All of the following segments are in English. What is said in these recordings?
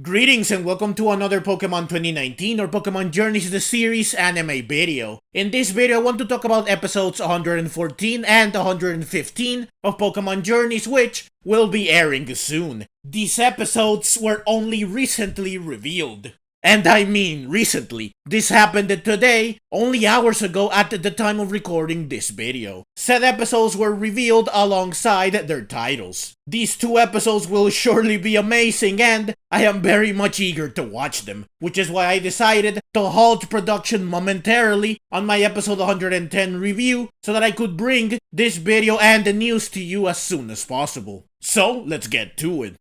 Greetings and welcome to another Pokemon 2019 or Pokemon Journeys the Series anime video. In this video, I want to talk about episodes 114 and 115 of Pokemon Journeys, which will be airing soon. These episodes were only recently revealed. And I mean recently. This happened today, only hours ago at the time of recording this video. Said episodes were revealed alongside their titles. These two episodes will surely be amazing and I am very much eager to watch them, which is why I decided to halt production momentarily on my episode 110 review so that I could bring this video and the news to you as soon as possible. So, let's get to it.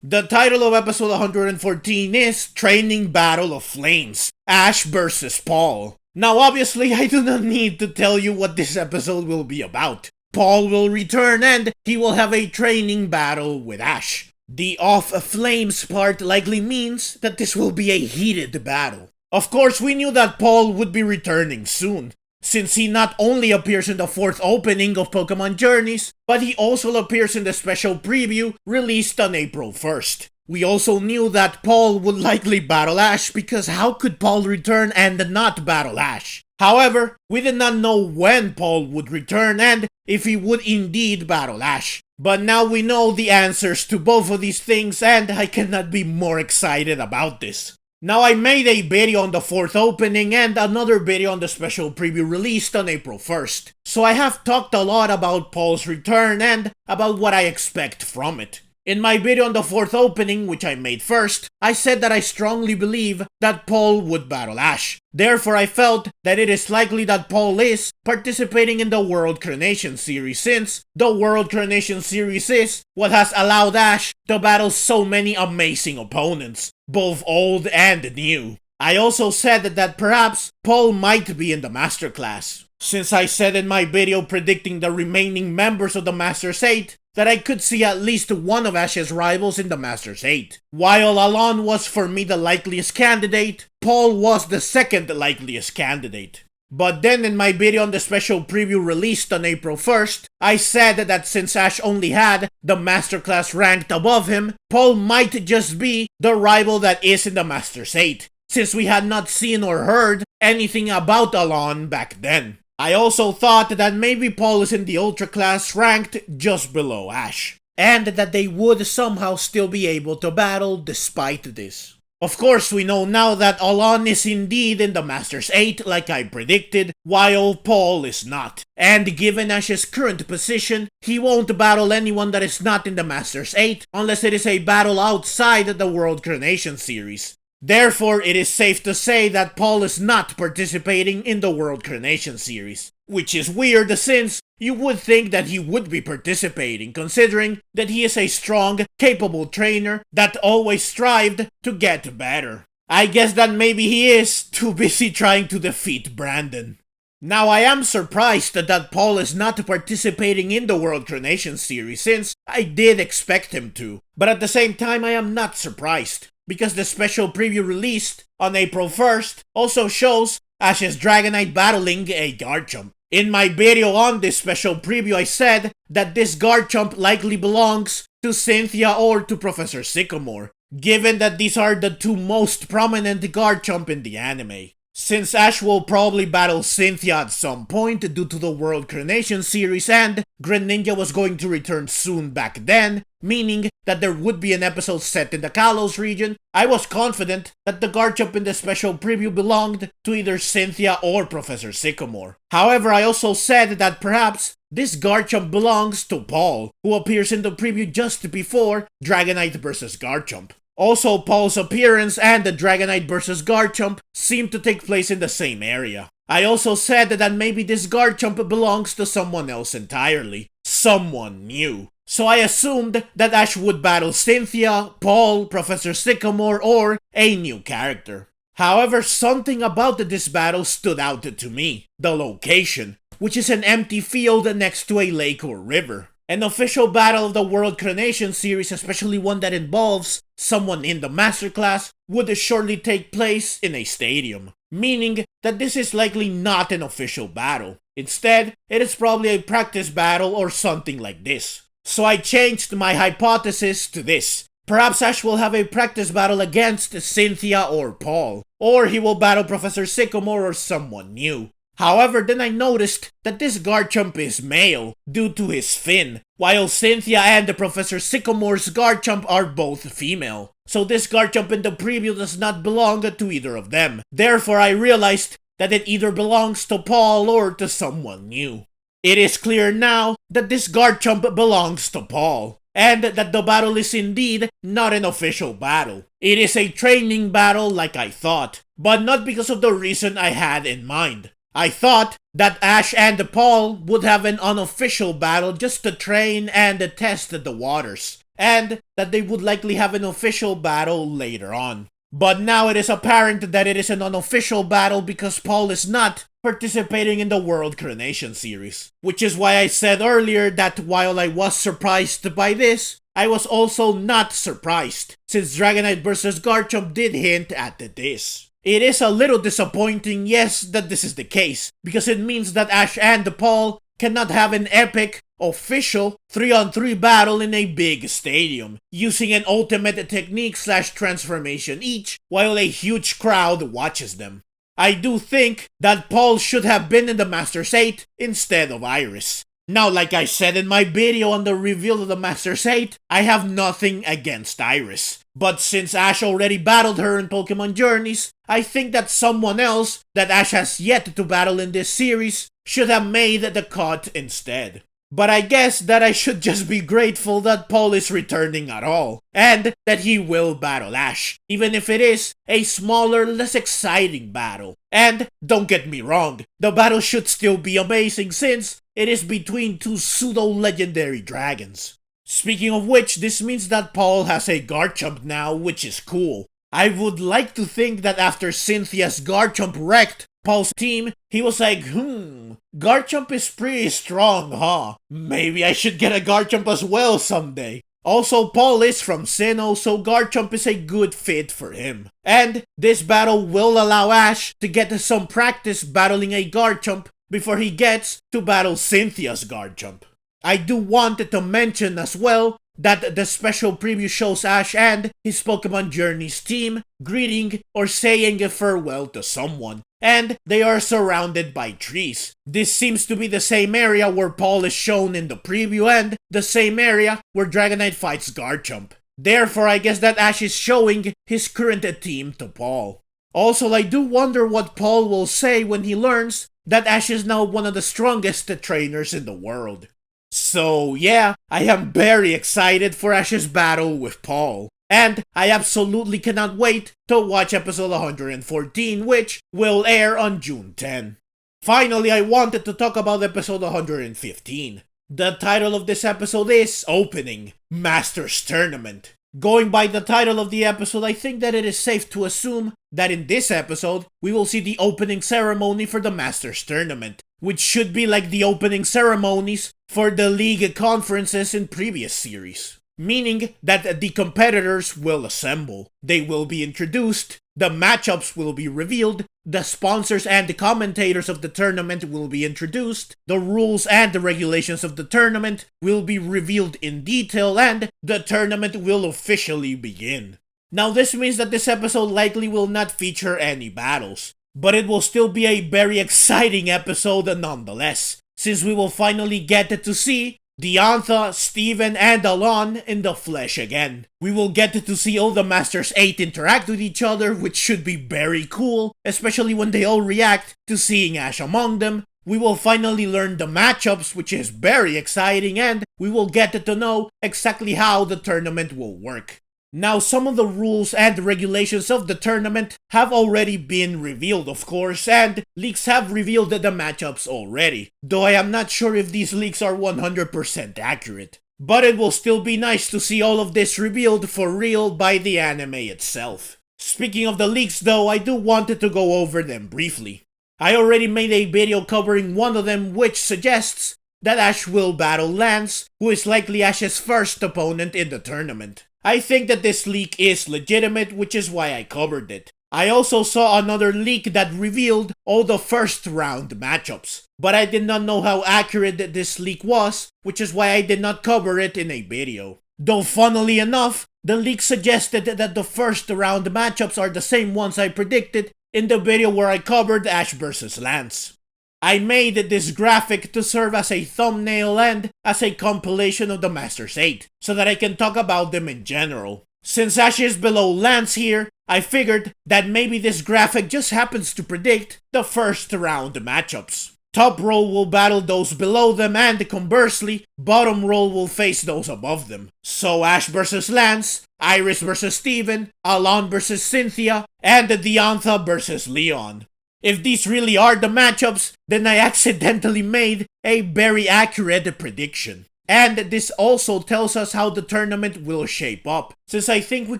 The title of episode 114 is Training Battle of Flames, Ash vs. Paul. Now obviously I do not need to tell you what this episode will be about. Paul will return and he will have a training battle with Ash. The off flames part likely means that this will be a heated battle. Of course, we knew that Paul would be returning soon, since he not only appears in the fourth opening of Pokemon Journeys, but he also appears in the special preview released on April 1st. We also knew that Paul would likely battle Ash because how could Paul return and not battle Ash? However, we did not know when Paul would return and if he would indeed battle Ash. But now we know the answers to both of these things and I cannot be more excited about this. Now I made a video on the fourth opening and another video on the special preview released on April 1st. So I have talked a lot about Paul's return and about what I expect from it. In my video on the fourth opening, which I made first, I said that I strongly believe that Paul would battle Ash. Therefore, I felt that it is likely that Paul is participating in the World Carnation Series, since the World Carnation Series is what has allowed Ash to battle so many amazing opponents, both old and new. I also said that perhaps Paul might be in the Master Class, since I said in my video predicting the remaining members of the Masters 8 that I could see at least one of Ash's rivals in the Masters 8. While Alon was for me the likeliest candidate, Paul was the second likeliest candidate. But then in my video on the special preview released on April 1st, I said that since Ash only had the Master Class ranked above him, Paul might just be the rival that is in the Masters 8, since we had not seen or heard anything about Alon back then. I also thought that maybe Paul is in the Ultra Class ranked just below Ash, and that they would somehow still be able to battle despite this. Of course, we know now that Alon is indeed in the Masters 8 like I predicted, while Paul is not. And given Ash's current position, he won't battle anyone that is not in the Masters 8 unless it is a battle outside the World Carnation Series. Therefore, it is safe to say that Paul is not participating in the World Carnation Series. Which is weird since you would think that he would be participating, considering that he is a strong, capable trainer that always strived to get better. I guess that maybe he is too busy trying to defeat Brandon. Now I am surprised that Paul is not participating in the World Carnation Series since I did expect him to. But at the same time I am not surprised, because the special preview released on April 1st also shows Ash's Dragonite battling a Garchomp. In my video on this special preview I said that this Garchomp likely belongs to Cynthia or to Professor Sycamore, given that these are the two most prominent Garchomp in the anime. Since Ash will probably battle Cynthia at some point due to the World Carnation Series and Greninja was going to return soon back then, meaning that there would be an episode set in the Kalos region, I was confident that the Garchomp in the special preview belonged to either Cynthia or Professor Sycamore. However, I also said that perhaps this Garchomp belongs to Paul, who appears in the preview just before Dragonite vs. Garchomp. Also, Paul's appearance and the Dragonite vs. Garchomp seem to take place in the same area. I also said that maybe this Garchomp belongs to someone else entirely. Someone new. So I assumed that Ash would battle Cynthia, Paul, Professor Sycamore, or a new character. However, something about this battle stood out to me. The location, which is an empty field next to a lake or river. An official battle of the World Carnation Series, especially one that involves someone in the Master Class, would surely take place in a stadium, meaning that this is likely not an official battle. Instead, it is probably a practice battle or something like this. So I changed my hypothesis to this, Perhaps Ash will have a practice battle against Cynthia or Paul, or he will battle Professor Sycamore or someone new. However, then I noticed that this Garchomp is male due to his fin, while Cynthia and the Professor Sycamore's Garchomp are both female. So this Garchomp in the preview does not belong to either of them. Therefore, I realized that it either belongs to Paul or to someone new. It is clear now that this Garchomp belongs to Paul, and that the battle is indeed not an official battle. It is a training battle like I thought, but not because of the reason I had in mind. I thought that Ash and Paul would have an unofficial battle just to train and test the waters, and that they would likely have an official battle later on. But now it is apparent that it is an unofficial battle because Paul is not participating in the World Coronation Series. Which is why I said earlier that while I was surprised by this, I was also not surprised, since Dragonite vs Garchomp did hint at this. It is a little disappointing, yes, that this is the case, because it means that Ash and Paul cannot have an epic, official 3-on-3 battle in a big stadium, using an ultimate technique / transformation each, while a huge crowd watches them. I do think that Paul should have been in the Masters 8 instead of Iris. Now, like I said in my video on the reveal of the Masters 8, I have nothing against Iris. But since Ash already battled her in Pokemon Journeys, I think that someone else that Ash has yet to battle in this series should have made the cut instead. But I guess that I should just be grateful that Paul is returning at all, and that he will battle Ash, even if it is a smaller, less exciting battle. And don't get me wrong, the battle should still be amazing since it is between two pseudo-legendary dragons. Speaking of which, this means that Paul has a Garchomp now, which is cool. I would like to think that after Cynthia's Garchomp wrecked Paul's team, he was like, Garchomp is pretty strong, huh? Maybe I should get a Garchomp as well someday. Also, Paul is from Sinnoh, so Garchomp is a good fit for him. And this battle will allow Ash to get some practice battling a Garchomp before he gets to battle Cynthia's Garchomp. I do want to mention as well that the special preview shows Ash and his Pokemon Journeys team greeting or saying a farewell to someone, and they are surrounded by trees. This seems to be the same area where Paul is shown in the preview and the same area where Dragonite fights Garchomp. Therefore, I guess that Ash is showing his current team to Paul. Also, I do wonder what Paul will say when he learns that Ash is now one of the strongest trainers in the world. So yeah, I am very excited for Ash's battle with Paul. And I absolutely cannot wait to watch episode 114, which will air on June 10. Finally, I wanted to talk about episode 115. The title of this episode is Opening Masters Tournament. Going by the title of the episode, I think that it is safe to assume that in this episode, we will see the opening ceremony for the Masters Tournament, which should be like the opening ceremonies for the league conferences in previous series. Meaning that the competitors will assemble, they will be introduced, the matchups will be revealed, the sponsors and the commentators of the tournament will be introduced, the rules and the regulations of the tournament will be revealed in detail, and the tournament will officially begin. Now this means that this episode likely will not feature any battles, but it will still be a very exciting episode nonetheless, since we will finally get to see Diantha, Steven, and Alon in the flesh again. We will get to see all the Masters 8 interact with each other, which should be very cool, especially when they all react to seeing Ash among them. We will finally learn the matchups, which is very exciting, and we will get to know exactly how the tournament will work. Now, some of the rules and regulations of the tournament have already been revealed, of course, and leaks have revealed the matchups already, though I am not sure if these leaks are 100% accurate. But it will still be nice to see all of this revealed for real by the anime itself. Speaking of the leaks though, I do want to go over them briefly. I already made a video covering one of them which suggests that Ash will battle Lance, who is likely Ash's first opponent in the tournament. I think that this leak is legitimate, which is why I covered it. I also saw another leak that revealed all the first round matchups, but I did not know how accurate this leak was, which is why I did not cover it in a video. Though funnily enough, the leak suggested that the first round matchups are the same ones I predicted in the video where I covered Ash vs Lance. I made this graphic to serve as a thumbnail and as a compilation of the Masters 8, so that I can talk about them in general. Since Ash is below Lance here, I figured that maybe this graphic just happens to predict the first round matchups. Top row will battle those below them, and conversely, bottom row will face those above them. So Ash vs Lance, Iris vs Steven, Alon vs Cynthia, and Diantha vs Leon. If these really are the matchups, then I accidentally made a very accurate prediction. And this also tells us how the tournament will shape up, since I think we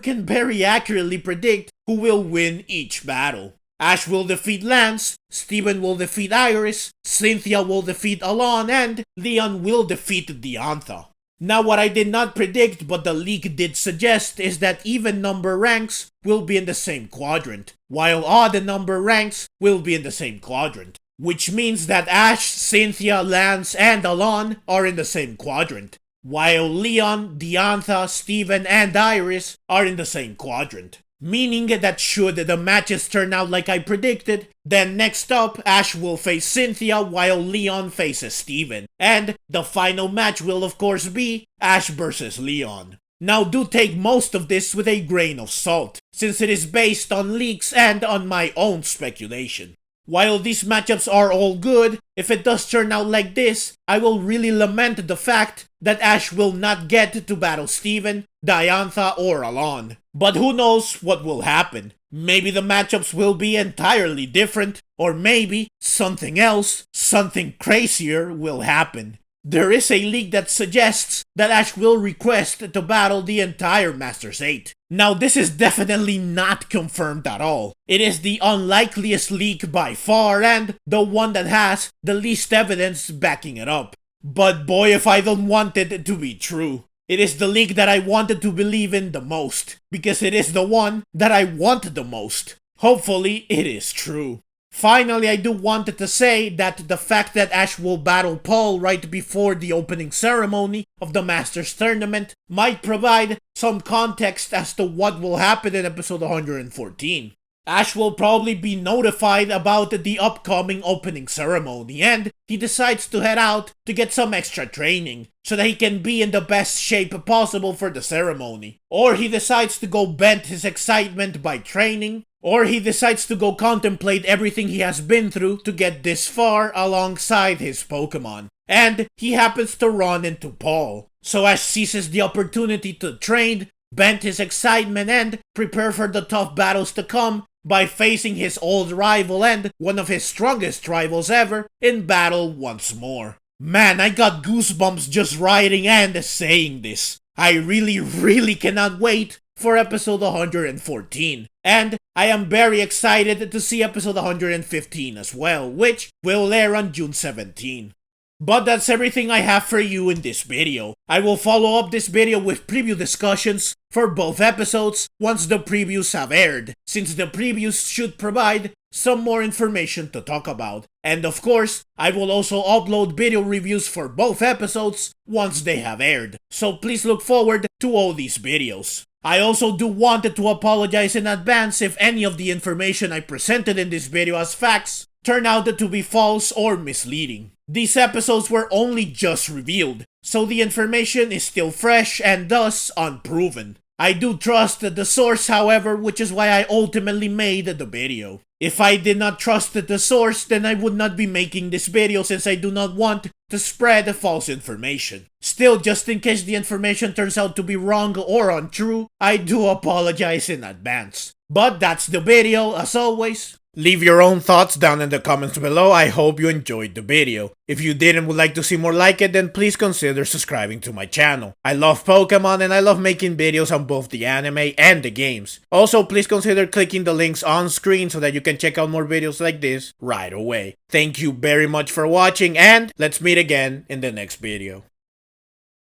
can very accurately predict who will win each battle. Ash will defeat Lance, Steven will defeat Iris, Cynthia will defeat Alon, and Leon will defeat Diantha. Now what I did not predict but the leak did suggest is that even number ranks will be in the same quadrant, while odd number ranks will be in the same quadrant. Which means that Ash, Cynthia, Lance, and Alon are in the same quadrant, while Leon, Diantha, Steven, and Iris are in the same quadrant. Meaning that should the matches turn out like I predicted, then next up Ash will face Cynthia while Leon faces Steven. And the final match will of course be Ash vs Leon. Now do take most of this with a grain of salt, since it is based on leaks and on my own speculation. While these matchups are all good, if it does turn out like this, I will really lament the fact that Ash will not get to battle Steven, Diantha, or Alon. But who knows what will happen. Maybe the matchups will be entirely different, or maybe something else, something crazier will happen. There is a leak that suggests that Ash will request to battle the entire Masters 8. Now this is definitely not confirmed at all. It is the unlikeliest leak by far and the one that has the least evidence backing it up. But boy if I don't want it to be true. It is the leak that I wanted to believe in the most, because it is the one that I want the most. Hopefully it is true. Finally, I do want to say that the fact that Ash will battle Paul right before the opening ceremony of the Masters Tournament might provide some context as to what will happen in episode 114. Ash will probably be notified about the upcoming opening ceremony, and he decides to head out to get some extra training, so that he can be in the best shape possible for the ceremony. Or he decides to go vent his excitement by training, or he decides to go contemplate everything he has been through to get this far alongside his Pokemon. And he happens to run into Paul. So Ash seizes the opportunity to train, vent his excitement, and prepare for the tough battles to come by facing his old rival and one of his strongest rivals ever in battle once more. Man, I got goosebumps just writing and saying this. I really cannot wait for episode 114. And I am very excited to see episode 115 as well, which will air on June 17. But that's everything I have for you in this video. I will follow up this video with preview discussions for both episodes once the previews have aired, since the previews should provide some more information to talk about. And of course, I will also upload video reviews for both episodes once they have aired. So please look forward to all these videos. I also do want to apologize in advance if any of the information I presented in this video as facts turn out to be false or misleading. These episodes were only just revealed, so the information is still fresh and thus unproven. I do trust the source, however, which is why I ultimately made the video. If I did not trust the source, then I would not be making this video, since I do not want to spread false information. Still, just in case the information turns out to be wrong or untrue, I do apologize in advance. But that's the video, as always. Leave your own thoughts down in the comments below. I hope you enjoyed the video. If you did and would like to see more like it, then please consider subscribing to my channel. I love Pokemon and I love making videos on both the anime and the games. Also, please consider clicking the links on screen so that you can check out more videos like this right away. Thank you very much for watching, and let's meet again in the next video.